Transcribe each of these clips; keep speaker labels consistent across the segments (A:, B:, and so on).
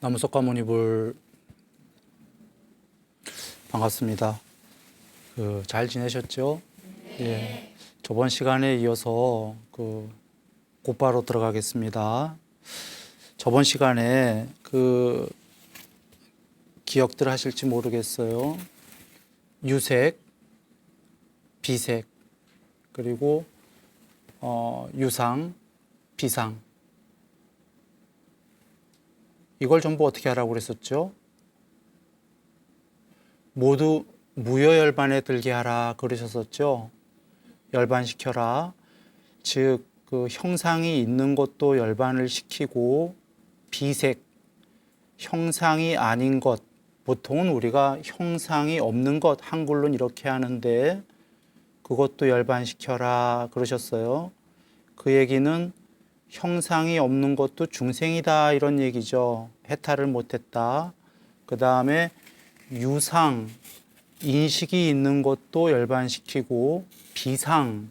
A: 나무석가모니불 반갑습니다. 잘 지내셨죠? 예. 저번 시간에 이어서 곧바로 들어가겠습니다. 저번 시간에 기억들 하실지 모르겠어요. 유색, 비색, 그리고 유상, 비상. 이걸 전부 어떻게 하라고 그랬었죠? 모두 무여열반에 들게 하라 그러셨었죠? 열반시켜라. 즉, 형상이 있는 것도 열반을 시키고, 비색, 형상이 아닌 것, 보통은 우리가 형상이 없는 것, 한글로는 이렇게 하는데, 그것도 열반시켜라 그러셨어요. 그 얘기는 형상이 없는 것도 중생이다 이런 얘기죠. 해탈을 못했다. 그 다음에 유상, 인식이 있는 것도 열반시키고, 비상,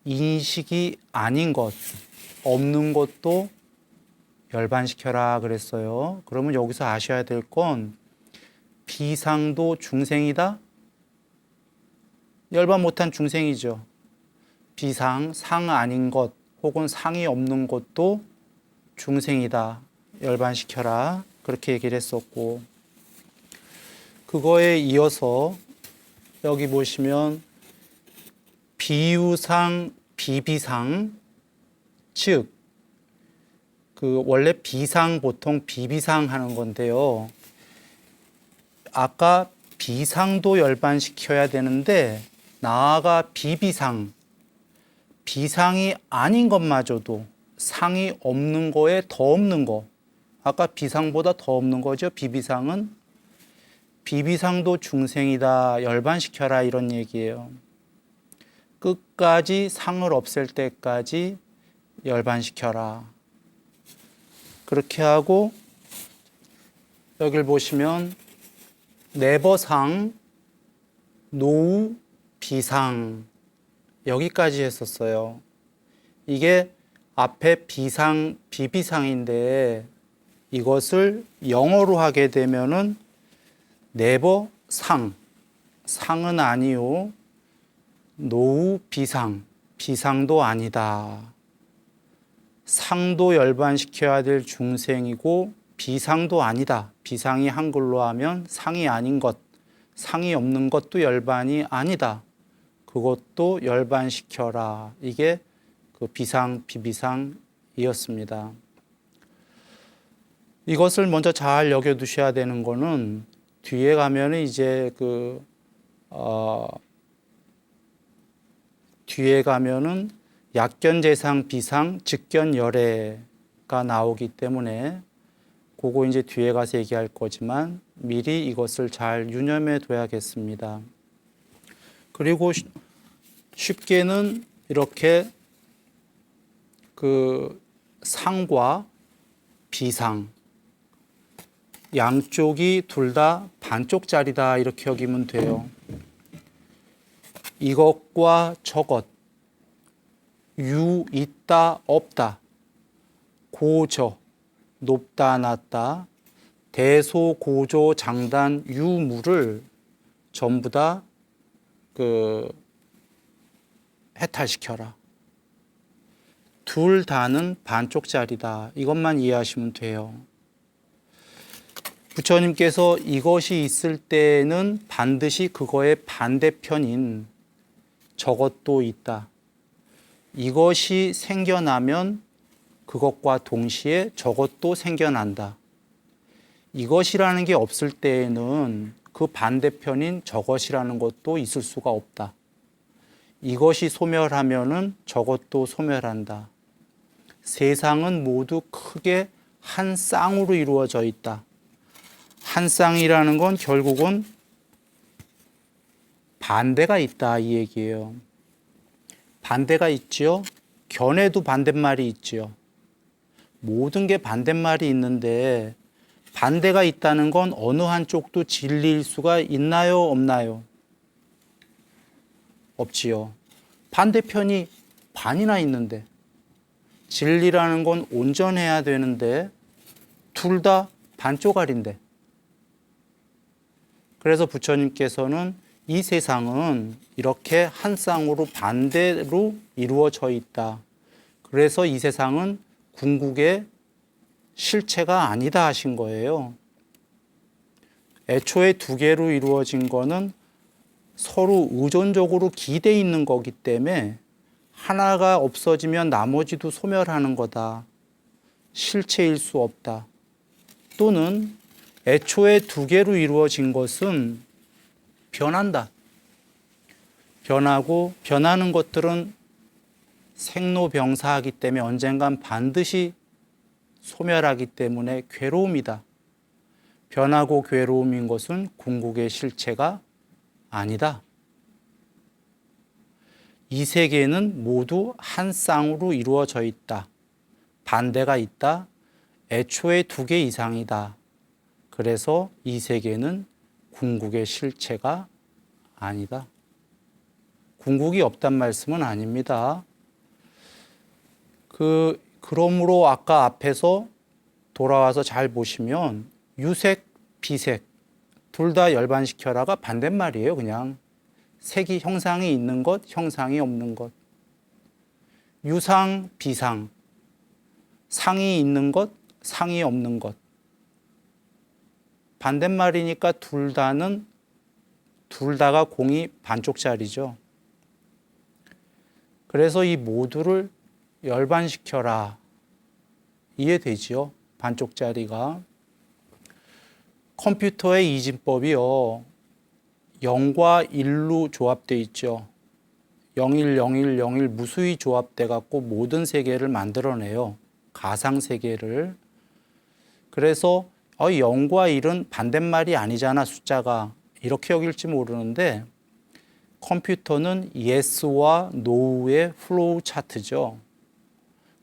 A: 인식이 아닌 것, 없는 것도 열반시켜라 그랬어요. 그러면 여기서 아셔야 될 건 비상도 중생이다? 열반 못한 중생이죠. 비상, 상 아닌 것, 혹은 상이 없는 것도 중생이다. 열반시켜라. 그렇게 얘기를 했었고, 그거에 이어서 여기 보시면 비유상, 비비상, 즉 원래 비상 보통 비비상 하는 건데요. 아까 비상도 열반시켜야 되는데 나아가 비비상, 비상이 아닌 것마저도 상이 없는 거에 더 없는 거. 아까 비상보다 더 없는 거죠. 비비상은. 비비상도 중생이다. 열반시켜라 이런 얘기예요. 끝까지 상을 없앨 때까지 열반시켜라. 그렇게 하고 여길 보시면 내버상, 노우, 비상 여기까지 했었어요. 이게 앞에 비상, 비비상인데 이것을 영어로 하게 되면은 네버 상, 상은 아니요. 노우 비상, 비상도 아니다. 상도 열반시켜야 될 중생이고 비상도 아니다. 비상이 한글로 하면 상이 아닌 것, 상이 없는 것도 열반이 아니다. 그것도 열반시켜라. 이게 비상, 비비상이었습니다. 이것을 먼저 잘 여겨두셔야 되는 거는 뒤에 가면은 이제 뒤에 가면은 약견재상, 비상, 즉견열애가 나오기 때문에 그거 이제 뒤에 가서 얘기할 거지만 미리 이것을 잘 유념해 둬야겠습니다. 그리고 쉽게는 이렇게 상과 비상 양쪽이 둘 다 반쪽짜리다 이렇게 여기면 돼요. 이것과 저것 유 있다 없다 고저 높다 낮다 대소 고조 장단 유무를 전부 다 해탈시켜라. 둘 다는 반쪽짜리다. 이것만 이해하시면 돼요. 부처님께서 이것이 있을 때는 반드시 그거의 반대편인 저것도 있다. 이것이 생겨나면 그것과 동시에 저것도 생겨난다. 이것이라는 게 없을 때에는 그 반대편인 저것이라는 것도 있을 수가 없다. 이것이 소멸하면은 저것도 소멸한다. 세상은 모두 크게 한 쌍으로 이루어져 있다. 한 쌍이라는 건 결국은 반대가 있다 이 얘기예요. 반대가 있지요. 견해도 반대말이 있지요. 모든 게 반대말이 있는데 반대가 있다는 건 어느 한쪽도 진리일 수가 있나요? 없나요? 없지요. 반대편이 반이나 있는데 진리라는 건 온전해야 되는데 둘 다 반쪼가리인데. 그래서 부처님께서는 이 세상은 이렇게 한 쌍으로 반대로 이루어져 있다. 그래서 이 세상은 궁극의 실체가 아니다 하신 거예요. 애초에 두 개로 이루어진 거는 서로 의존적으로 기대 있는 거기 때문에 하나가 없어지면 나머지도 소멸하는 거다. 실체일 수 없다. 또는 애초에 두 개로 이루어진 것은 변한다. 변하고 변하는 것들은 생로병사하기 때문에 언젠간 반드시 소멸하기 때문에 괴로움이다. 변하고 괴로움인 것은 궁극의 실체가 아니다. 이 세계는 모두 한 쌍으로 이루어져 있다. 반대가 있다. 애초에 두 개 이상이다. 그래서 이 세계는 궁극의 실체가 아니다. 궁극이 없단 말씀은 아닙니다. 그러므로 아까 앞에서 돌아와서 잘 보시면 유색, 비색 둘 다 열반시켜라가 반대말이에요. 그냥 색이 형상이 있는 것, 형상이 없는 것. 유상, 비상 상이 있는 것, 상이 없는 것. 반대말이니까 둘 다가 공이 반쪽짜리죠. 그래서 이 모두를 열반시켜라. 이해되지요? 반쪽짜리가. 컴퓨터의 이진법이요. 0과 1로 조합되어 있죠. 01, 01, 01 무수히 조합돼 갖고 모든 세계를 만들어내요. 가상 세계를. 그래서 0과 1은 반대말이 아니잖아, 숫자가. 이렇게 여길지 모르는데 컴퓨터는 yes와 no의 플로우 차트죠.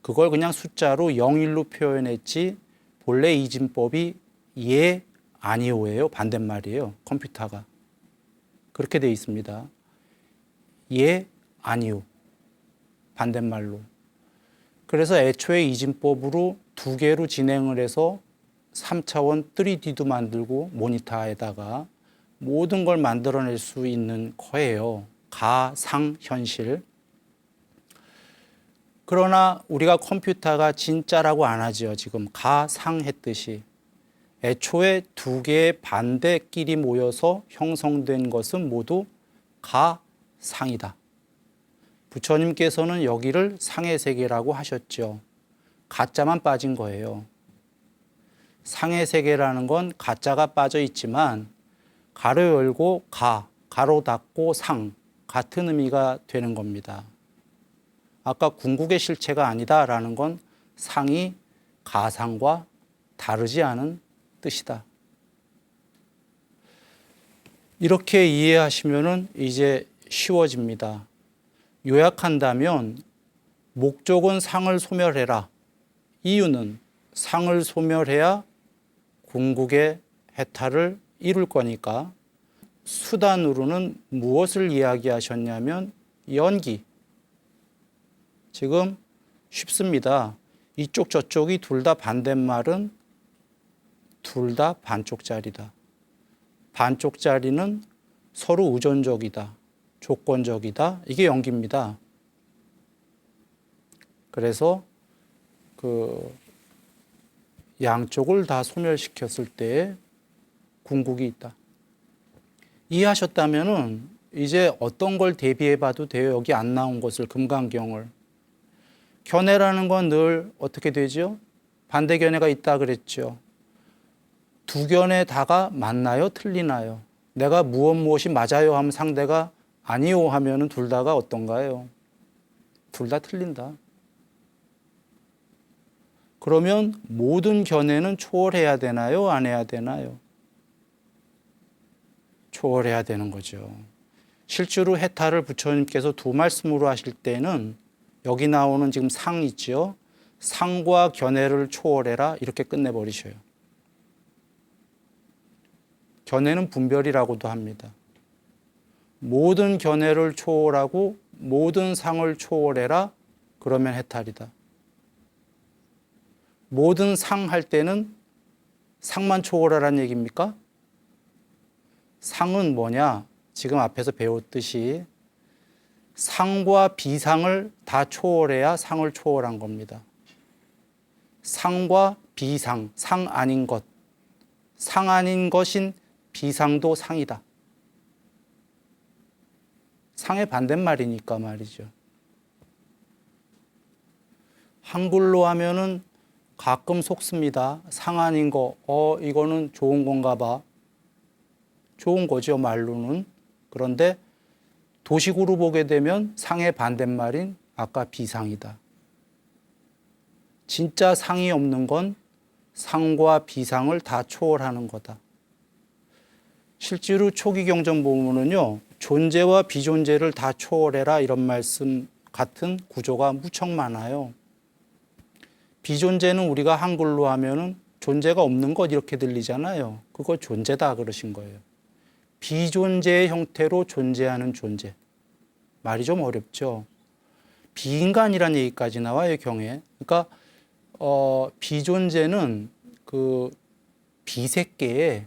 A: 그걸 그냥 숫자로 0, 1로 표현했지 본래 이진법이 예, 아니오예요. 반대말이에요. 컴퓨터가. 그렇게 되어 있습니다. 예, 아니오. 반대말로. 그래서 애초에 이진법으로 두 개로 진행을 해서 3차원 3D도 만들고 모니터에다가 모든 걸 만들어낼 수 있는 거예요. 가상현실. 그러나 우리가 컴퓨터가 진짜라고 안 하죠. 지금 가상했듯이. 애초에 두 개의 반대끼리 모여서 형성된 것은 모두 가상이다. 부처님께서는 여기를 상의 세계라고 하셨죠. 가짜만 빠진 거예요. 상의 세계라는 건 가짜가 빠져 있지만 가로 열고 가로 닫고 상 같은 의미가 되는 겁니다. 아까 궁극의 실체가 아니다라는 건 상이 가상과 다르지 않은 뜻이다. 이렇게 이해하시면 이제 쉬워집니다. 요약한다면 목적은 상을 소멸해라. 이유는 상을 소멸해야 궁극의 해탈을 이룰 거니까. 수단으로는 무엇을 이야기하셨냐면 연기. 지금 쉽습니다. 이쪽 저쪽이 둘 다 반대말은 둘 다 반쪽짜리다. 반쪽짜리는 서로 의존적이다. 조건적이다. 이게 연기입니다. 그래서 양쪽을 다 소멸시켰을 때 궁극이 있다. 이해하셨다면은 이제 어떤 걸 대비해 봐도 돼요. 여기 안 나온 것을 금강경을. 견해라는 건 늘 어떻게 되죠? 반대 견해가 있다 그랬죠. 두 견해 다가 맞나요? 틀리나요? 내가 무엇이 맞아요 하면 상대가 아니요 하면은 둘 다가 어떤가요? 둘 다 틀린다. 그러면 모든 견해는 초월해야 되나요? 안 해야 되나요? 초월해야 되는 거죠. 실제로 해탈을 부처님께서 두 말씀으로 하실 때는 여기 나오는 지금 상 있죠? 상과 견해를 초월해라 이렇게 끝내버리셔요. 견해는 분별이라고도 합니다. 모든 견해를 초월하고 모든 상을 초월해라 그러면 해탈이다. 모든 상 할 때는 상만 초월하라는 얘기입니까? 상은 뭐냐? 지금 앞에서 배웠듯이 상과 비상을 다 초월해야 상을 초월한 겁니다. 상과 비상, 상 아닌 것, 상 아닌 것인 비상도 상이다. 상의 반대말이니까 말이죠. 한글로 하면은 가끔 속습니다. 상 아닌 거, 이거는 좋은 건가 봐. 좋은 거죠, 말로는. 그런데 도식으로 보게 되면 상의 반대말인 아까 비상이다. 진짜 상이 없는 건 상과 비상을 다 초월하는 거다. 실제로 초기 경전 보면은요, 존재와 비존재를 다 초월해라 이런 말씀 같은 구조가 무척 많아요. 비존재는 우리가 한글로 하면은 존재가 없는 것 이렇게 들리잖아요. 그거 존재다 그러신 거예요. 비존재의 형태로 존재하는 존재. 말이 좀 어렵죠. 비인간이라는 얘기까지 나와요, 경에. 그러니까 비존재는 그 비색계에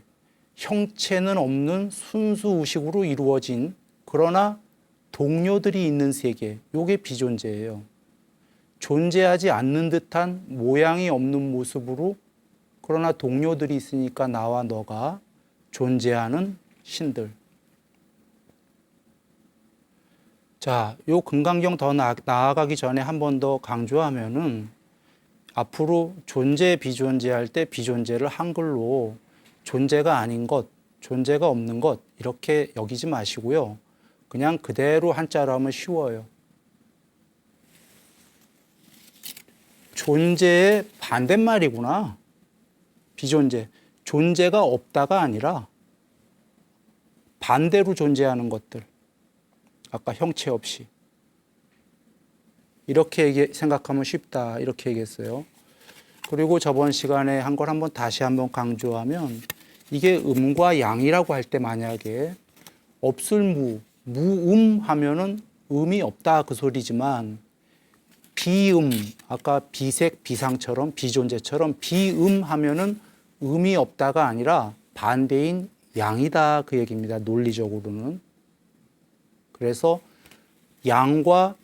A: 형체는 없는 순수 의식으로 이루어진 그러나 동료들이 있는 세계, 요게 비존재예요. 존재하지 않는 듯한 모양이 없는 모습으로 그러나 동료들이 있으니까 나와 너가 존재하는 신들. 자, 요 금강경 더 나아가기 전에 한 번 더 강조하면은 앞으로 존재, 비존재 할 때 비존재를 한글로 존재가 아닌 것, 존재가 없는 것 이렇게 여기지 마시고요. 그냥 그대로 한자로 하면 쉬워요. 존재의 반대말이구나. 비존재. 존재가 없다가 아니라 반대로 존재하는 것들. 아까 형체 없이. 이렇게 생각하면 쉽다. 이렇게 얘기했어요. 그리고 저번 시간에 한 걸 한번 다시 한번 강조하면 이게 음과 양이라고 할 때 만약에 없을 무음 하면은 음이 없다 그 소리지만 비음, 아까 비색, 비상처럼 비존재처럼 비음 하면은 음이 없다가 아니라 반대인 양이다 그 얘기입니다. 논리적으로는. 그래서 양과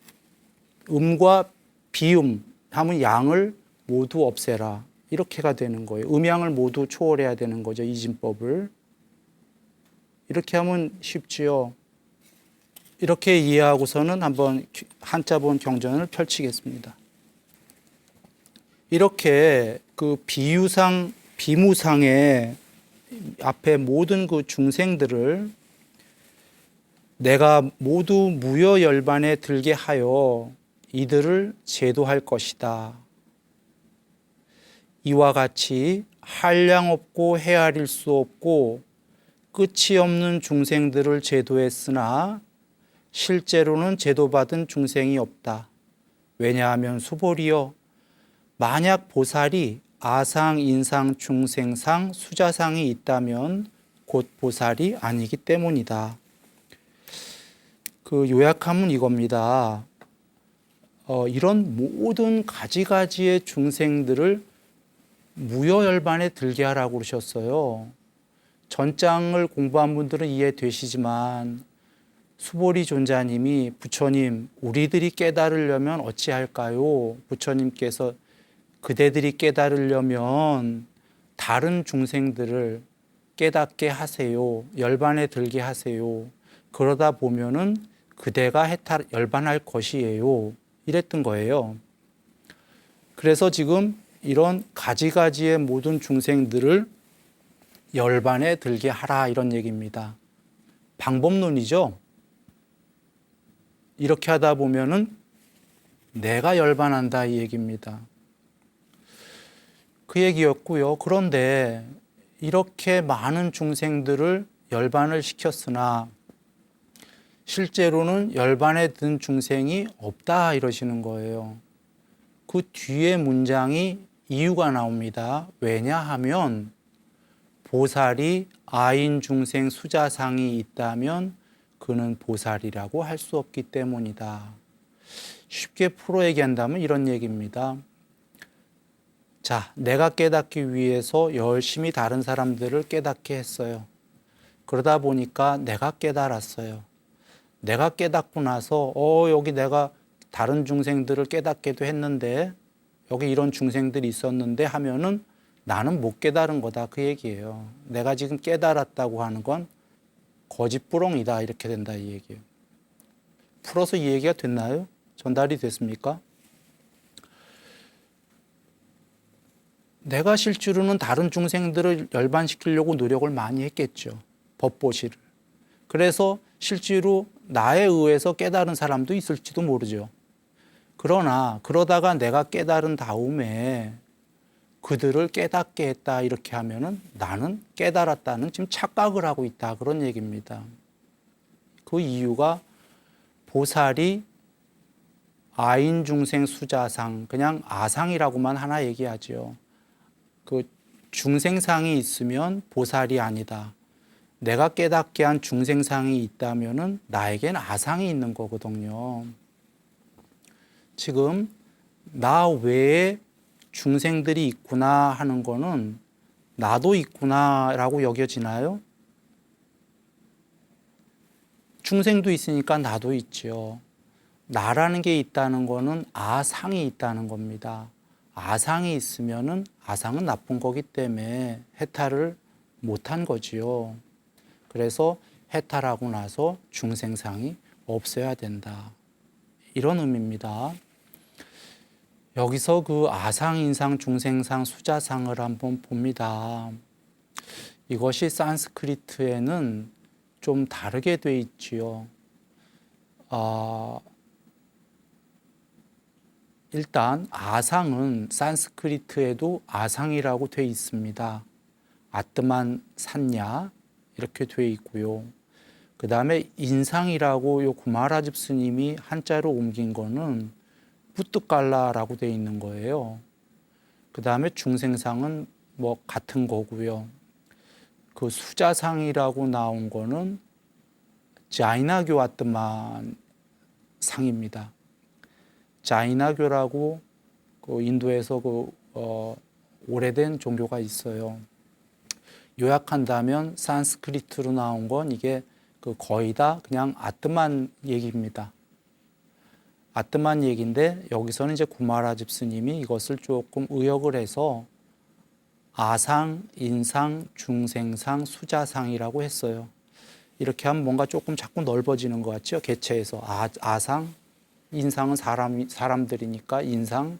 A: 음과 비음 하면 양을 모두 없애라. 이렇게가 되는 거예요. 음양을 모두 초월해야 되는 거죠. 이진법을. 이렇게 하면 쉽지요. 이렇게 이해하고서는 한번 한자본 경전을 펼치겠습니다. 이렇게 그 비유상, 비무상의 앞에 모든 그 중생들을 내가 모두 무여열반에 들게 하여 이들을 제도할 것이다. 이와 같이 한량 없고 헤아릴 수 없고 끝이 없는 중생들을 제도했으나 실제로는 제도받은 중생이 없다. 왜냐하면 수보리여 만약 보살이 아상, 인상, 중생상, 수자상이 있다면 곧 보살이 아니기 때문이다. 그 요약하면 이겁니다. 이런 모든 가지가지의 중생들을 무여열반에 들게 하라고 그러셨어요. 전장을 공부한 분들은 이해되시지만 수보리 존자님이 부처님 우리들이 깨달으려면 어찌할까요? 부처님께서 그대들이 깨달으려면 다른 중생들을 깨닫게 하세요. 열반에 들게 하세요. 그러다 보면은 그대가 열반할 것이에요. 이랬던 거예요. 그래서 지금 이런 가지가지의 모든 중생들을 열반에 들게 하라 이런 얘기입니다. 방법론이죠. 이렇게 하다 보면은 내가 열반한다 이 얘기입니다. 그 얘기였고요. 그런데 이렇게 많은 중생들을 열반을 시켰으나 실제로는 열반에 든 중생이 없다 이러시는 거예요. 그 뒤에 문장이 이유가 나옵니다. 왜냐하면 보살이 아인 중생 수자상이 있다면 그는 보살이라고 할 수 없기 때문이다. 쉽게 풀어 얘기한다면 이런 얘기입니다. 자, 내가 깨닫기 위해서 열심히 다른 사람들을 깨닫게 했어요. 그러다 보니까 내가 깨달았어요. 내가 깨닫고 나서 여기 내가 다른 중생들을 깨닫게도 했는데 여기 이런 중생들이 있었는데 하면은 나는 못 깨달은 거다 그 얘기예요. 내가 지금 깨달았다고 하는 건 거짓부렁이다 이렇게 된다 이 얘기예요. 풀어서 이 얘기가 됐나요? 전달이 됐습니까? 내가 실제로는 다른 중생들을 열반시키려고 노력을 많이 했겠죠. 법보시를. 그래서 실제로 나에 의해서 깨달은 사람도 있을지도 모르죠. 그러나 그러다가 내가 깨달은 다음에 그들을 깨닫게 했다 이렇게 하면은 나는 깨달았다는 지금 착각을 하고 있다 그런 얘기입니다. 그 이유가 보살이 아인중생 수자상 그냥 아상이라고만 하나 얘기하죠. 그 중생상이 있으면 보살이 아니다. 내가 깨닫게 한 중생상이 있다면은 나에겐 아상이 있는 거거든요. 지금 나 외에 중생들이 있구나 하는 거는 나도 있구나라고 여겨지나요? 중생도 있으니까 나도 있죠. 나라는 게 있다는 거는 아상이 있다는 겁니다. 아상이 있으면은 아상은 나쁜 거기 때문에 해탈을 못한 거지요. 그래서 해탈하고 나서 중생상이 없어야 된다. 이런 의미입니다. 여기서 그 아상, 인상, 중생상, 수자상을 한번 봅니다. 이것이 산스크리트에는 좀 다르게 돼 있지요. 일단 아상은 산스크리트에도 아상이라고 돼 있습니다. 아뜨만 산냐 이렇게 돼 있고요. 그 다음에 인상이라고 요 구마라집 스님이 한자로 옮긴 거는 뿌뜨깔라라고 돼 있는 거예요. 그 다음에 중생상은 뭐 같은 거고요. 그 수자상이라고 나온 거는 자이나교 아뜨만 상입니다. 자이나교라고 그 인도에서 오래된 종교가 있어요. 요약한다면 산스크리트로 나온 건 이게 거의 다 그냥 아뜨만 얘기입니다. 아뜨만 얘기인데 여기서는 이제 구마라집 스님이 이것을 조금 의역을 해서 아상, 인상, 중생상, 수자상이라고 했어요. 이렇게 하면 뭔가 조금 자꾸 넓어지는 것 같죠? 개체에서 아상, 인상은 사람들이니까 인상,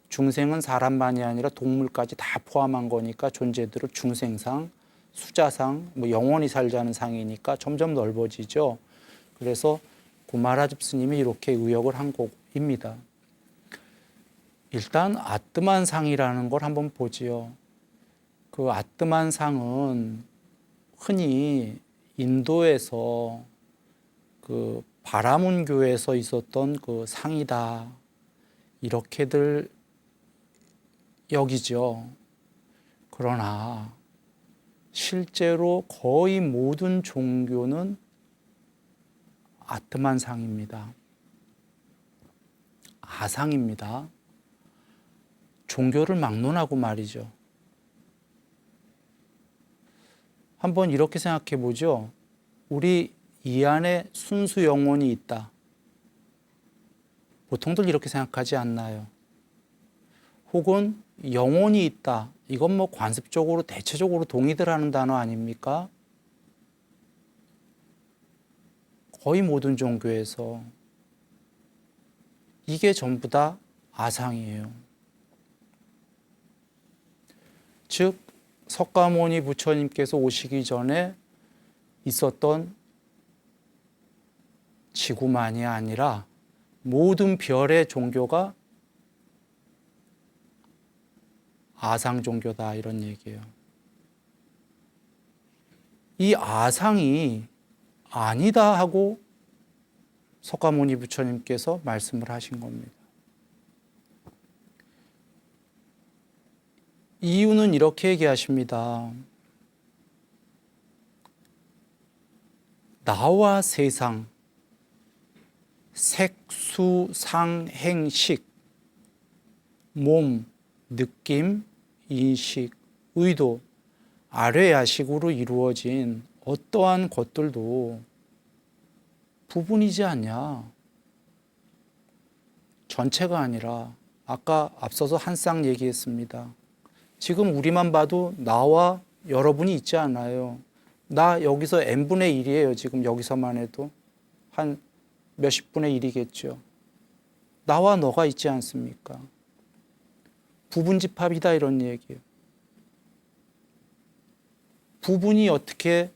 A: 중생은 사람만이 아니라 동물까지 다 포함한 거니까 존재들을 중생상, 수자상, 뭐 영원히 살자는 상이니까 점점 넓어지죠. 그래서 구마라집 스님이 이렇게 의역을 한 곡입니다. 일단 아뜨만 상이라는 걸 한번 보지요. 그 아뜨만 상은 흔히 인도에서 그 바라문교에서 있었던 그 상이다 이렇게들 여기죠. 그러나 실제로 거의 모든 종교는 아뜨만 상입니다. 아상입니다. 종교를 막론하고 말이죠. 한번 이렇게 생각해 보죠. 우리 이 안에 순수 영혼이 있다. 보통들 이렇게 생각하지 않나요? 혹은 영혼이 있다. 이건 뭐 관습적으로 대체적으로 동의들 하는 단어 아닙니까? 거의 모든 종교에서 이게 전부 다 아상이에요. 즉 석가모니 부처님께서 오시기 전에 있었던 지구만이 아니라 모든 별의 종교가 아상 종교다 이런 얘기예요. 이 아상이 아니다 하고 석가모니 부처님께서 말씀을 하신 겁니다. 이유는 이렇게 얘기하십니다. 나와 세상, 색수상행식, 몸, 느낌, 인식, 의도, 아뢰야식으로 이루어진 어떠한 것들도 부분이지 않냐. 전체가 아니라 아까 앞서서 한 쌍 얘기했습니다. 지금 우리만 봐도 나와 여러분이 있지 않아요. 나 여기서 n분의 1이에요. 지금 여기서만 해도 한 몇십 분의 1이겠죠. 나와 너가 있지 않습니까? 부분집합이다 이런 얘기예요. 부분이 어떻게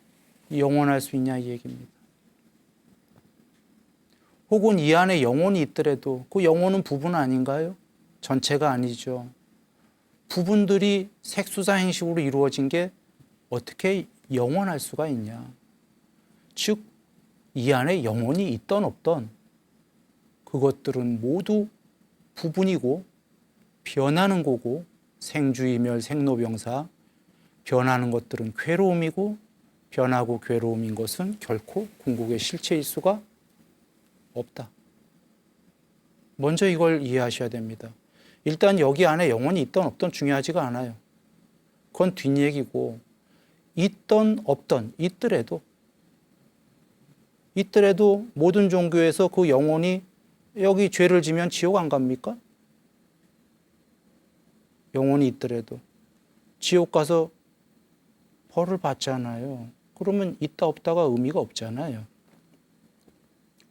A: 영원할 수 있냐 이 얘기입니다. 혹은 이 안에 영혼이 있더라도 그 영혼은 부분 아닌가요? 전체가 아니죠. 부분들이 색수사 행식으로 이루어진 게 어떻게 영원할 수가 있냐. 즉, 이 안에 영혼이 있던 없던 그것들은 모두 부분이고 변하는 거고 생주이멸 생로병사 변하는 것들은 괴로움이고 변하고 괴로움인 것은 결코 궁극의 실체일 수가 없다. 먼저 이걸 이해하셔야 됩니다. 일단 여기 안에 영혼이 있던 없던 중요하지가 않아요. 그건 뒷얘기고 있던 없던 있더라도 모든 종교에서 그 영혼이 여기 죄를 지면 지옥 안 갑니까? 영혼이 있더라도 지옥 가서 벌을 받잖아요. 그러면 있다 없다가 의미가 없잖아요.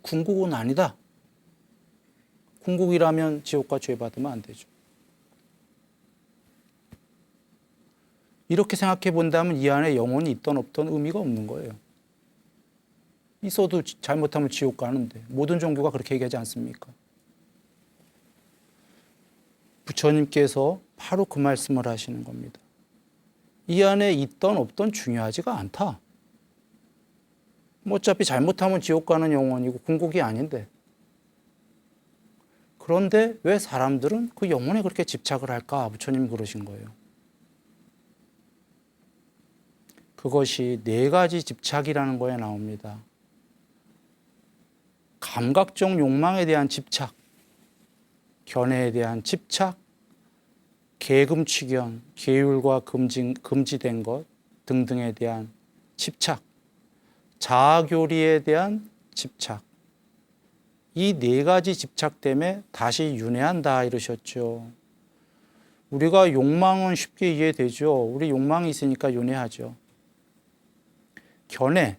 A: 궁극은 아니다. 궁극이라면 지옥과 죄 받으면 안 되죠. 이렇게 생각해 본다면 이 안에 영혼이 있던 없던 의미가 없는 거예요. 있어도 잘못하면 지옥 가는데 모든 종교가 그렇게 얘기하지 않습니까? 부처님께서 바로 그 말씀을 하시는 겁니다. 이 안에 있던 없던 중요하지가 않다. 뭐 어차피 잘못하면 지옥 가는 영혼이고 궁극이 아닌데. 그런데 왜 사람들은 그 영혼에 그렇게 집착을 할까? 부처님 그러신 거예요. 그것이 네 가지 집착이라는 거에 나옵니다. 감각적 욕망에 대한 집착, 견해에 대한 집착, 계금취견, 계율과 금지된 것 등등에 대한 집착, 자아교리에 대한 집착. 이 네 가지 집착 때문에 다시 윤회한다 이러셨죠. 우리가 욕망은 쉽게 이해되죠. 우리 욕망이 있으니까 윤회하죠. 견해,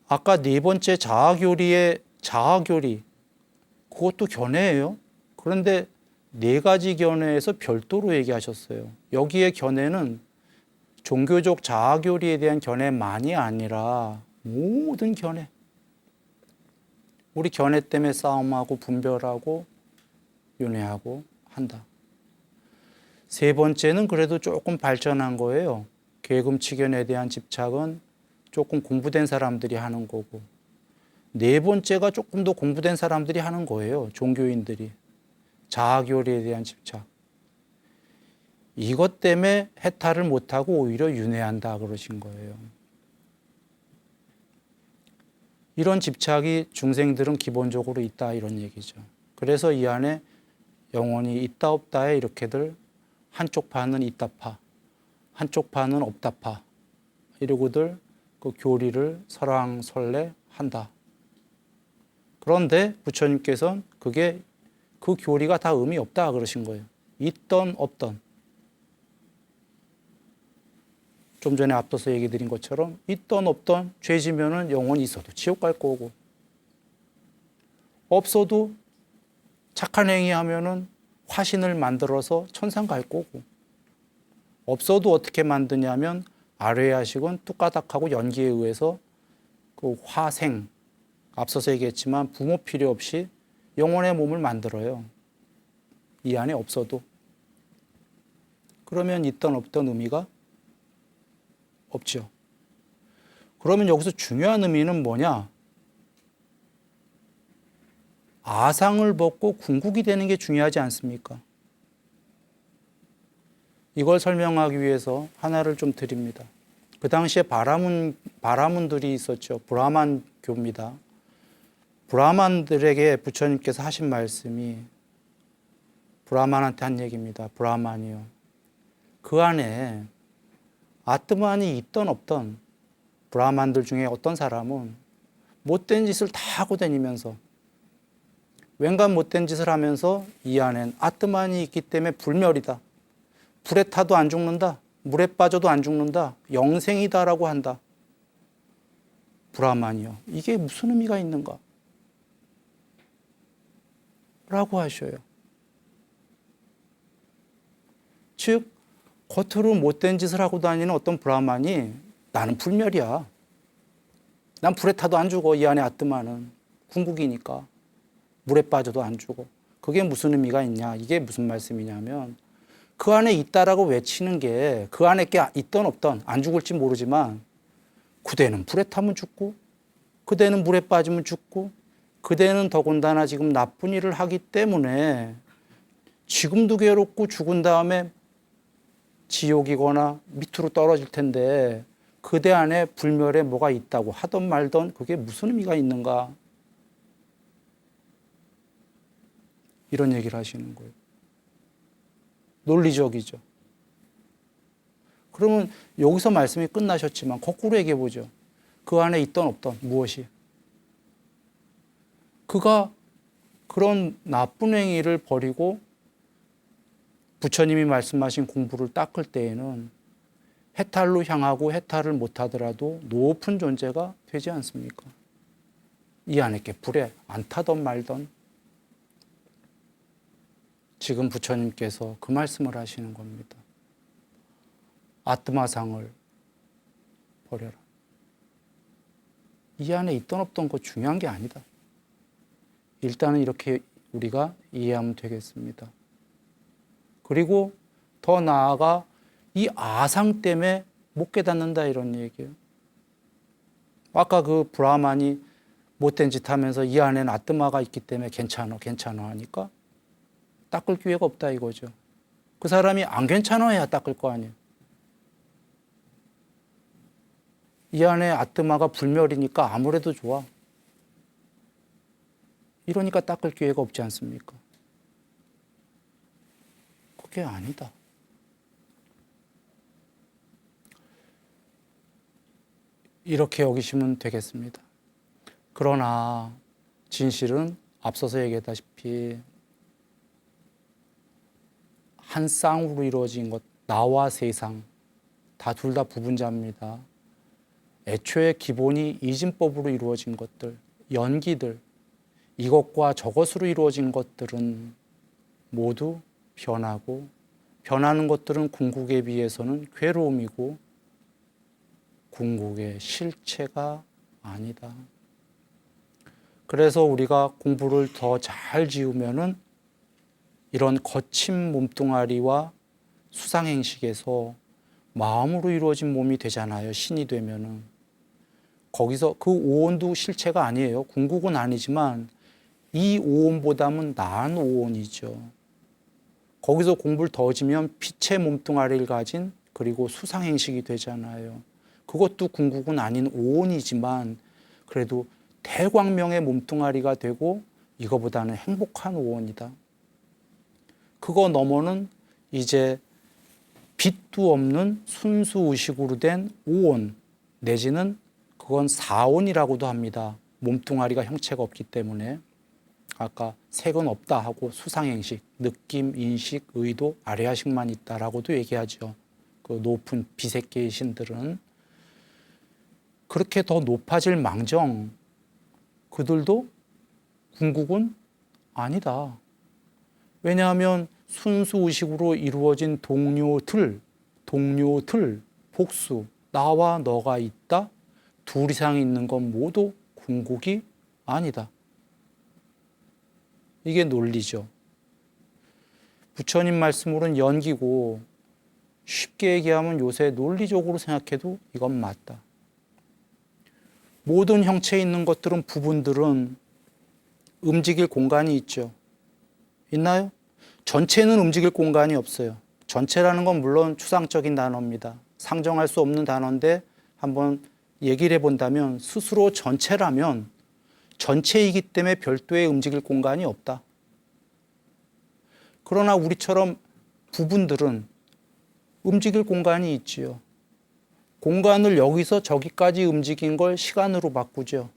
A: 아까 네 번째 자아교리, 그것도 견해예요. 그런데 네 가지 견해에서 별도로 얘기하셨어요. 여기에 견해는 종교적 자아교리에 대한 견해만이 아니라 모든 견해. 우리 견해 때문에 싸움하고 분별하고 윤회하고 한다. 세 번째는 그래도 조금 발전한 거예요. 계금치견에 대한 집착은 조금 공부된 사람들이 하는 거고, 네 번째가 조금 더 공부된 사람들이 하는 거예요. 종교인들이. 자아교리에 대한 집착. 이것 때문에 해탈을 못하고 오히려 윤회한다 그러신 거예요. 이런 집착이 중생들은 기본적으로 있다 이런 얘기죠. 그래서 이 안에 영혼이 있다 없다에 이렇게들 한쪽 파는 있다파, 한쪽 파는 없다파 이러고들 그 교리를 설왕설래한다. 그런데 부처님께서는 그게 그 교리가 다 의미 없다 그러신 거예요. 있던 없던. 좀 전에 앞서서 얘기 드린 것처럼 있던 없던 죄 지면은 영혼이 있어도 지옥 갈 거고, 없어도 착한 행위 하면은 화신을 만들어서 천상 갈 거고, 없어도 어떻게 만드냐면 아뢰야식은 뚝가닥하고 연기에 의해서 그 화생, 앞서서 얘기했지만 부모 필요 없이 영혼의 몸을 만들어요. 이 안에 없어도. 그러면 있던 없던 의미가 없죠. 그러면 여기서 중요한 의미는 뭐냐? 아상을 벗고 궁극이 되는 게 중요하지 않습니까? 이걸 설명하기 위해서 하나를 좀 드립니다. 그 당시에 바라문들이 있었죠. 브라만교입니다. 브라만들에게 부처님께서 하신 말씀이 브라만한테 한 얘기입니다. 브라만이요. 그 안에 아트만이 있던 없던 브라만들 중에 어떤 사람은 못된 짓을 다 하고 다니면서 웬간 못된 짓을 하면서 이 안엔 아트만이 있기 때문에 불멸이다. 불에 타도 안 죽는다. 물에 빠져도 안 죽는다. 영생이다라고 한다. 브라만이요. 이게 무슨 의미가 있는가? 라고 하셔요. 즉 겉으로 못된 짓을 하고 다니는 어떤 브라만이 나는 불멸이야. 난 불에 타도 안 죽어. 이 안에 아트만은. 궁극이니까. 물에 빠져도 안 죽어. 그게 무슨 의미가 있냐? 이게 무슨 말씀이냐면 그 안에 있다라고 외치는 게 그 안에 게 있던 없던 안 죽을지 모르지만 그대는 불에 타면 죽고 그대는 물에 빠지면 죽고 그대는 더군다나 지금 나쁜 일을 하기 때문에 지금도 괴롭고 죽은 다음에 지옥이거나 밑으로 떨어질 텐데 그대 안에 불멸에 뭐가 있다고 하던 말던 그게 무슨 의미가 있는가? 이런 얘기를 하시는 거예요. 논리적이죠. 그러면 여기서 말씀이 끝나셨지만 거꾸로 얘기해 보죠. 그 안에 있던 없던 무엇이? 그가 그런 나쁜 행위를 버리고 부처님이 말씀하신 공부를 닦을 때에는 해탈로 향하고 해탈을 못하더라도 높은 존재가 되지 않습니까? 이 안에 게 불에 안 타던 말던 지금 부처님께서 그 말씀을 하시는 겁니다. 아트마상을 버려라. 이 안에 있던 없던 거 중요한 게 아니다. 일단은 이렇게 우리가 이해하면 되겠습니다. 그리고 더 나아가 이 아상 때문에 못 깨닫는다 이런 얘기예요. 아까 그 브라만이 못된 짓 하면서 이 안에는 아트마가 있기 때문에 괜찮아 하니까 닦을 기회가 없다 이거죠. 그 사람이 안 괜찮아야 닦을 거 아니에요. 이 안에 아트마가 불멸이니까 아무래도 좋아. 이러니까 닦을 기회가 없지 않습니까? 그게 아니다. 이렇게 여기시면 되겠습니다. 그러나 진실은 앞서서 얘기했다시피 한 쌍으로 이루어진 것, 나와 세상, 둘 다 부분자입니다. 애초에 기본이 이진법으로 이루어진 것들, 연기들, 이것과 저것으로 이루어진 것들은 모두 변하고, 변하는 것들은 궁극에 비해서는 괴로움이고, 궁극의 실체가 아니다. 그래서 우리가 공부를 더 잘 지으면은 이런 거친 몸뚱아리와 수상행식에서 마음으로 이루어진 몸이 되잖아요. 신이 되면은. 거기서 그 오온도 실체가 아니에요. 궁극은 아니지만 이 오온보다는 나은 오온이죠. 거기서 공부를 더 지면 빛의 몸뚱아리를 가진 그리고 수상행식이 되잖아요. 그것도 궁극은 아닌 오온이지만 그래도 대광명의 몸뚱아리가 되고 이거보다는 행복한 오온이다. 그거 너머는 이제 빛도 없는 순수의식으로 된 오온 내지는 그건 사온이라고도 합니다. 몸뚱아리가 형체가 없기 때문에 아까 색은 없다 하고 수상행식, 느낌, 인식, 의도, 아래아식만 있다라고도 얘기하죠. 그 높은 비색계의 신들은 그렇게 더 높아질 망정 그들도 궁극은 아니다. 왜냐하면 순수의식으로 이루어진 동료들, 복수, 나와 너가 있다, 둘 이상 있는 건 모두 궁극이 아니다. 이게 논리죠. 부처님 말씀으로는 연기고 쉽게 얘기하면 요새 논리적으로 생각해도 이건 맞다. 모든 형체에 있는 것들은 부분들은 움직일 공간이 있죠. 있나요? 전체는 움직일 공간이 없어요. 전체라는 건 물론 추상적인 단어입니다. 상정할 수 없는 단어인데 한번 얘기를 해본다면 스스로 전체라면 전체이기 때문에 별도의 움직일 공간이 없다. 그러나 우리처럼 부분들은 움직일 공간이 있지요. 공간을 여기서 저기까지 움직인 걸 시간으로 바꾸죠.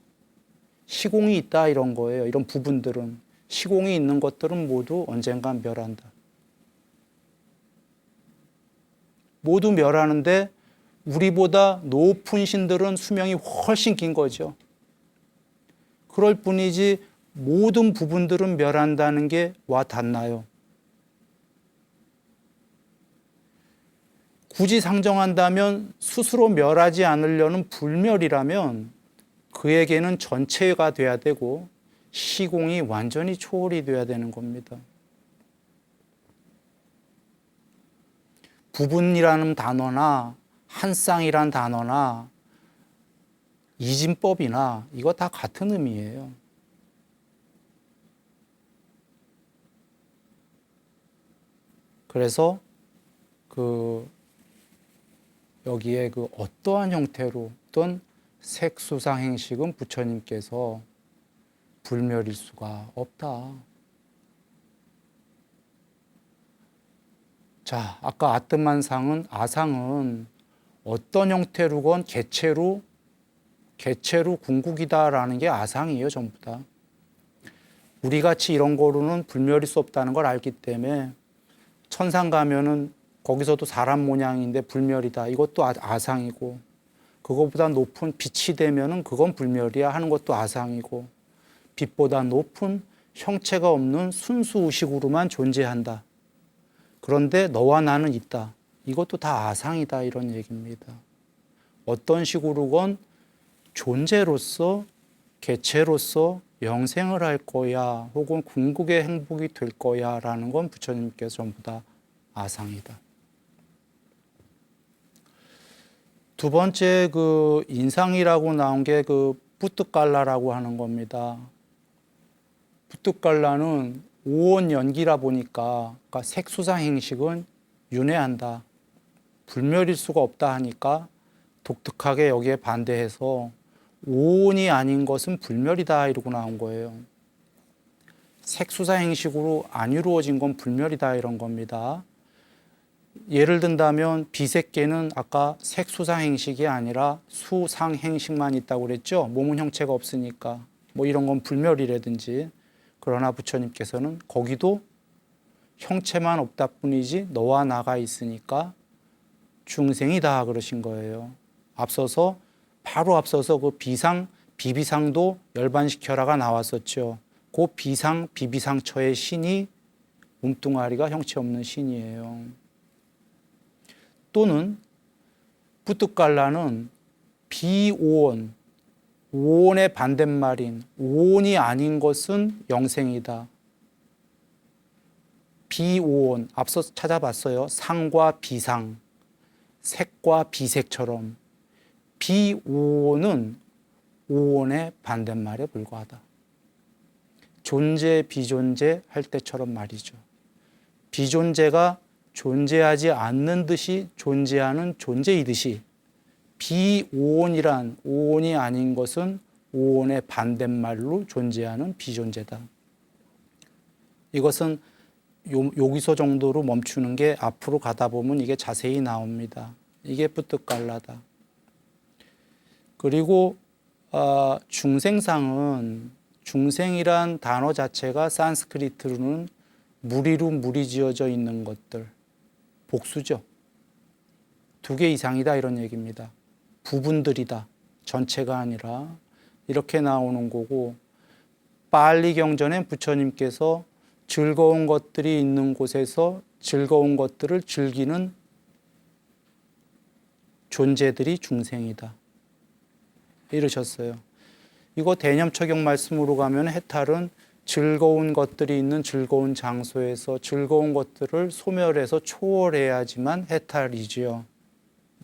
A: 시공이 있다 이런 거예요. 이런 부분들은. 시공이 있는 것들은 모두 언젠간 멸한다. 모두 멸하는데 우리보다 높은 신들은 수명이 훨씬 긴 거죠. 그럴 뿐이지 모든 부분들은 멸한다는 게 와 닿나요? 굳이 상정한다면 스스로 멸하지 않으려는 불멸이라면 그에게는 전체가 돼야 되고 시공이 완전히 초월이 돼야 되는 겁니다. 부분이라는 단어나 한 쌍이란 단어나 이진법이나 이거 다 같은 의미예요. 그래서 여기에 어떠한 형태로든 색수상 행식은 부처님께서 불멸일 수가 없다. 자, 아까 아뜨만상은 아상은 어떤 형태로건 개체로 궁극이다라는 게 아상이에요, 전부 다. 우리같이 이런 거로는 불멸일 수 없다는 걸 알기 때문에 천상 가면은 거기서도 사람 모양인데 불멸이다. 이것도 아상이고, 그거보다 높은 빛이 되면은 그건 불멸이야 하는 것도 아상이고, 빛보다 높은 형체가 없는 순수 의식으로만 존재한다. 그런데 너와 나는 있다. 이것도 다 아상이다 이런 얘기입니다. 어떤 식으로건 존재로서 개체로서 영생을 할 거야 혹은 궁극의 행복이 될 거야 라는 건 부처님께서 전부 다 아상이다. 두 번째 인상이라고 나온 게 뿌뜨깔라라고 하는 겁니다. 뿌뜨깔라는 오온 연기라 보니까 그러니까 색수상 행식은 윤회한다. 불멸일 수가 없다 하니까 독특하게 여기에 반대해서 오온이 아닌 것은 불멸이다 이러고 나온 거예요. 색수상 행식으로 안 이루어진 건 불멸이다 이런 겁니다. 예를 든다면 비색계는 아까 색수상 행식이 아니라 수상 행식만 있다고 그랬죠. 몸은 형체가 없으니까 뭐 이런 건 불멸이라든지. 그러나 부처님께서는 거기도 형체만 없다 뿐이지 너와 나가 있으니까 중생이다 그러신 거예요. 바로 앞서서 비비상도 열반시켜라가 나왔었죠. 그 비비상처의 신이 몸뚱아리가 형체 없는 신이에요. 또는 뿌뜨깔라는 비오온, 오온의 반대말인 오온이 아닌 것은 영생이다. 비오온, 앞서 찾아봤어요. 상과 비상, 색과 비색처럼 비오온은 오온의 반대말에 불과하다. 존재, 비존재 할 때처럼 말이죠. 비존재가 존재하지 않는 듯이 존재하는 존재이듯이 비오온이란 오온이 아닌 것은 오온의 반대말로 존재하는 비존재다. 이것은 여기서 정도로 멈추는 게 앞으로 가다 보면 이게 자세히 나옵니다. 이게 뿌뜨깔라다. 그리고 중생상은 중생이란 단어 자체가 산스크리트로는 무리로 무리지어져 있는 것들, 복수죠. 2개 이상이다 이런 얘기입니다. 부분들이다. 전체가 아니라 이렇게 나오는 거고, 빨리 경전엔 부처님께서 즐거운 것들이 있는 곳에서 즐거운 것들을 즐기는 존재들이 중생이다 이러셨어요. 이거 대념처경 말씀으로 가면 해탈은 즐거운 것들이 있는 즐거운 장소에서 즐거운 것들을 소멸해서 초월해야지만 해탈이지요.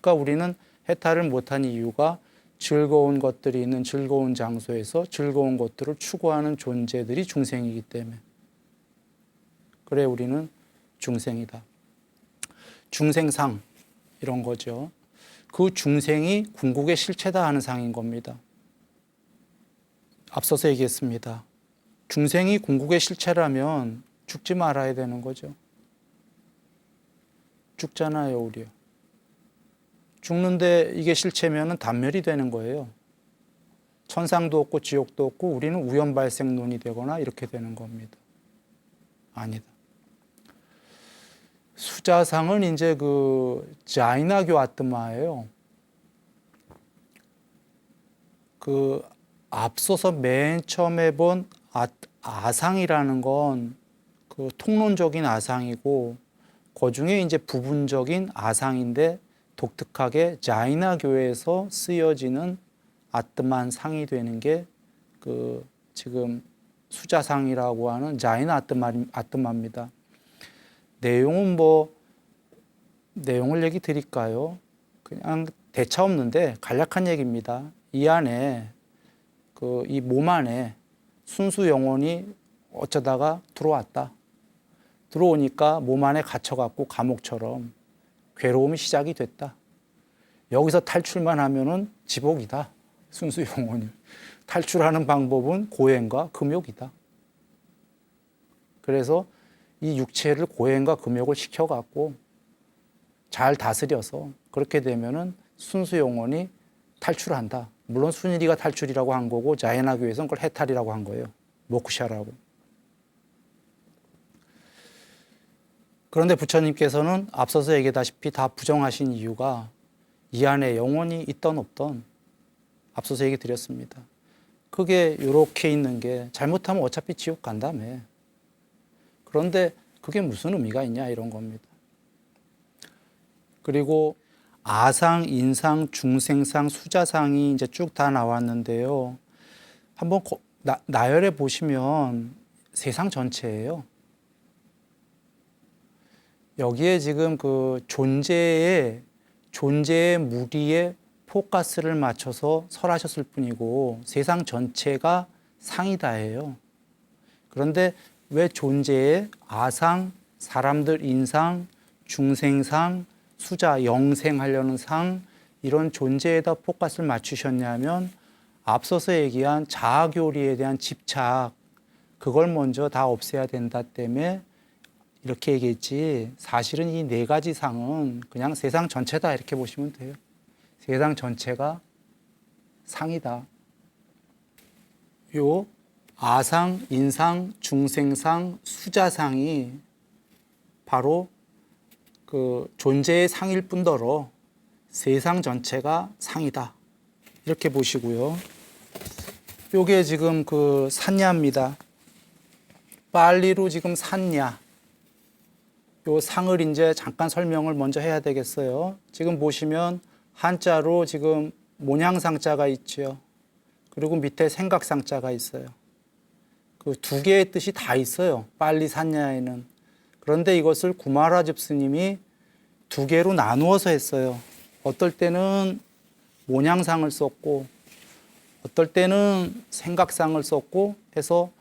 A: 그러니까 우리는 해탈을 못한 이유가 즐거운 것들이 있는 즐거운 장소에서 즐거운 것들을 추구하는 존재들이 중생이기 때문에. 그래 우리는 중생이다. 중생상 이런 거죠. 그 중생이 궁극의 실체다 하는 상인 겁니다. 앞서서 얘기했습니다. 중생이 궁극의 실체라면 죽지 말아야 되는 거죠. 죽잖아요, 우리요. 죽는데 이게 실체면은 단멸이 되는 거예요. 천상도 없고 지옥도 없고 우리는 우연 발생론이 되거나 이렇게 되는 겁니다. 아니다. 수자상은 이제 그 자이나교 아뜨마예요. 그 앞서서 맨 처음에 본 아상이라는 건 그 통론적인 아상이고 그 중에 이제 부분적인 아상인데 독특하게 자이나교에서 쓰여지는 아뜨만 상이 되는 게 그 지금 수자상이라고 하는 자이나 아뜨마입니다. 내용은 내용을 얘기 드릴까요? 그냥 대차 없는데 간략한 얘기입니다. 이 안에 이 몸 안에 순수 영혼이 어쩌다가 들어왔다. 들어오니까 몸 안에 갇혀갖고 감옥처럼 괴로움이 시작이 됐다. 여기서 탈출만 하면은 지복이다. 순수 영혼이. 탈출하는 방법은 고행과 금욕이다. 그래서 이 육체를 고행과 금욕을 시켜갖고 잘 다스려서 그렇게 되면은 순수 영혼이 탈출한다. 물론 순일이가 탈출이라고 한 거고 자이나교에서는 그걸 해탈이라고 한 거예요. 모크샤라고. 그런데 부처님께서는 앞서서 얘기했다시피 다 부정하신 이유가 이 안에 영혼이 있던 없던 앞서서 얘기 드렸습니다. 그게 이렇게 있는 게 잘못하면 어차피 지옥 간다며. 그런데 그게 무슨 의미가 있냐 이런 겁니다. 그리고 아상, 인상, 중생상, 수자상이 이제 쭉 다 나왔는데요. 한번 나열해 보시면 세상 전체예요. 여기에 지금 그 존재의 무리에 포커스를 맞춰서 설하셨을 뿐이고 세상 전체가 상이다예요. 그런데 왜 존재의 아상, 사람들 인상, 중생상, 수자, 영생하려는 상 이런 존재에다 포커스를 맞추셨냐면 앞서서 얘기한 자아교리에 대한 집착 그걸 먼저 다 없애야 된다 때문에 이렇게 얘기했지 사실은 이 네 가지 상은 그냥 세상 전체다 이렇게 보시면 돼요. 세상 전체가 상이다. 요 아상, 인상, 중생상, 수자상이 바로 그 존재의 상일 뿐더러 세상 전체가 상이다. 이렇게 보시고요. 요게 지금 그 산야입니다. 빨리로 지금 산야. 요 상을 이제 잠깐 설명을 먼저 해야 되겠어요. 지금 보시면 한자로 지금 모냥상자가 있죠. 그리고 밑에 생각상자가 있어요. 그 두 개의 뜻이 다 있어요. 빨리 산야에는. 그런데 이것을 구마라집 스님이 두 개로 나누어서 했어요. 어떨 때는 모냥상을 썼고 어떨 때는 생각상을 썼고 해서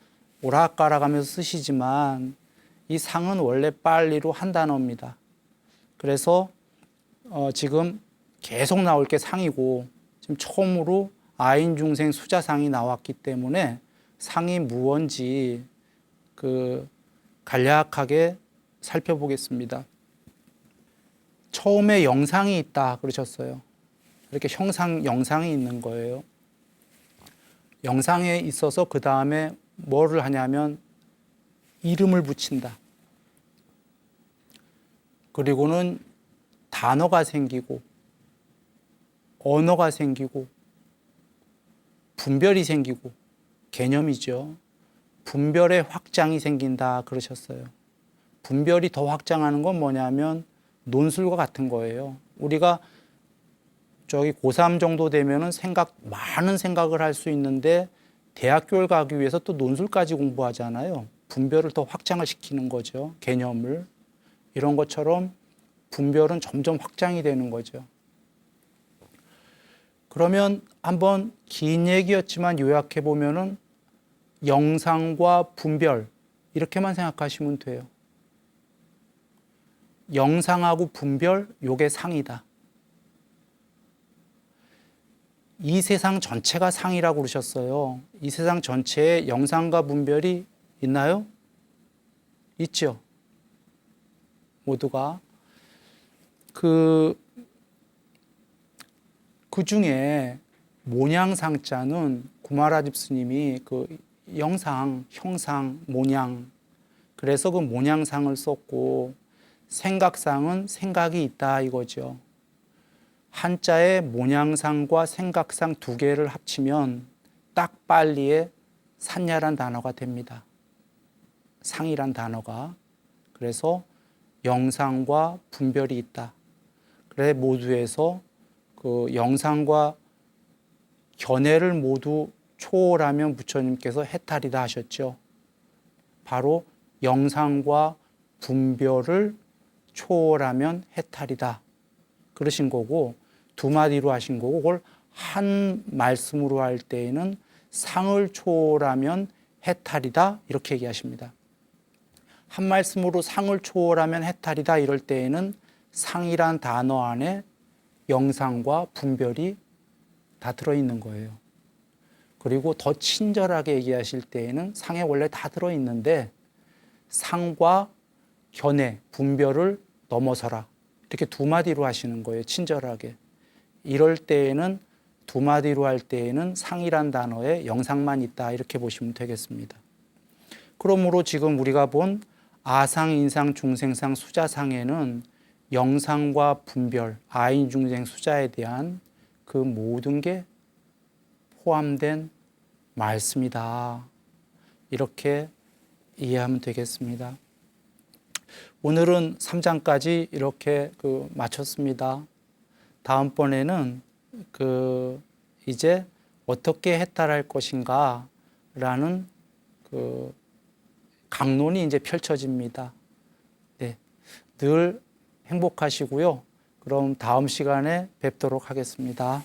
A: 오락가락 하면서 쓰시지만 이 상은 원래 빨리로 한 단어입니다. 그래서 지금 계속 나올 게 상이고 지금 처음으로 아인중생 수자상이 나왔기 때문에 상이 무언지 간략하게 살펴보겠습니다. 처음에 영상이 있다 그러셨어요. 이렇게 영상이 있는 거예요. 영상에 있어서 그 다음에 뭐를 하냐면 이름을 붙인다. 그리고는 단어가 생기고 언어가 생기고 분별이 생기고 개념이죠. 분별의 확장이 생긴다 그러셨어요. 분별이 더 확장하는 건 뭐냐면 논술과 같은 거예요. 우리가 저기 고3 정도 되면은 많은 생각을 할 수 있는데 대학교를 가기 위해서 또 논술까지 공부하잖아요. 분별을 더 확장을 시키는 거죠. 개념을. 이런 것처럼 분별은 점점 확장이 되는 거죠. 그러면 한번 긴 얘기였지만 요약해 보면은 영상과 분별 이렇게만 생각하시면 돼요. 영상하고 분별 요게 상이다. 이 세상 전체가 상이라고 그러셨어요. 이 세상 전체에 영상과 분별이 있나요? 있죠. 모두가 그 중에 모냥상자는 구마라집 스님이 그 형상, 모냥, 그래서 그 모냥상을 썼고, 생각상은 생각이 있다 이거죠. 한자의 모냥상과 생각상 두 개를 합치면 딱 빨리에 산야란 단어가 됩니다. 상이란 단어가. 그래서 영상과 분별이 있다. 그래 모두에서 그 영상과 견해를 모두 초월하면 부처님께서 해탈이다 하셨죠. 바로 영상과 분별을 초월하면 해탈이다 그러신 거고, 두 마디로 하신 거고, 그걸 한 말씀으로 할 때에는 상을 초월하면 해탈이다 이렇게 얘기하십니다. 한 말씀으로 상을 초월하면 해탈이다 이럴 때에는 상이란 단어 안에 영상과 분별이 다 들어있는 거예요. 그리고 더 친절하게 얘기하실 때에는 상에 원래 다 들어있는데 상과 견해, 분별을 넘어서라 이렇게 두 마디로 하시는 거예요. 친절하게. 이럴 때에는 두 마디로 할 때에는 상이란 단어에 영상만 있다 이렇게 보시면 되겠습니다. 그러므로 지금 우리가 본 아상, 인상, 중생상, 수자상에는 영상과 분별, 아인, 중생, 수자에 대한 그 모든 게 포함된 말씀이다. 이렇게 이해하면 되겠습니다. 오늘은 3장까지 이렇게 마쳤습니다. 다음번에는 이제 어떻게 해탈할 것인가 라는 강론이 이제 펼쳐집니다. 네, 늘 행복하시고요. 그럼 다음 시간에 뵙도록 하겠습니다.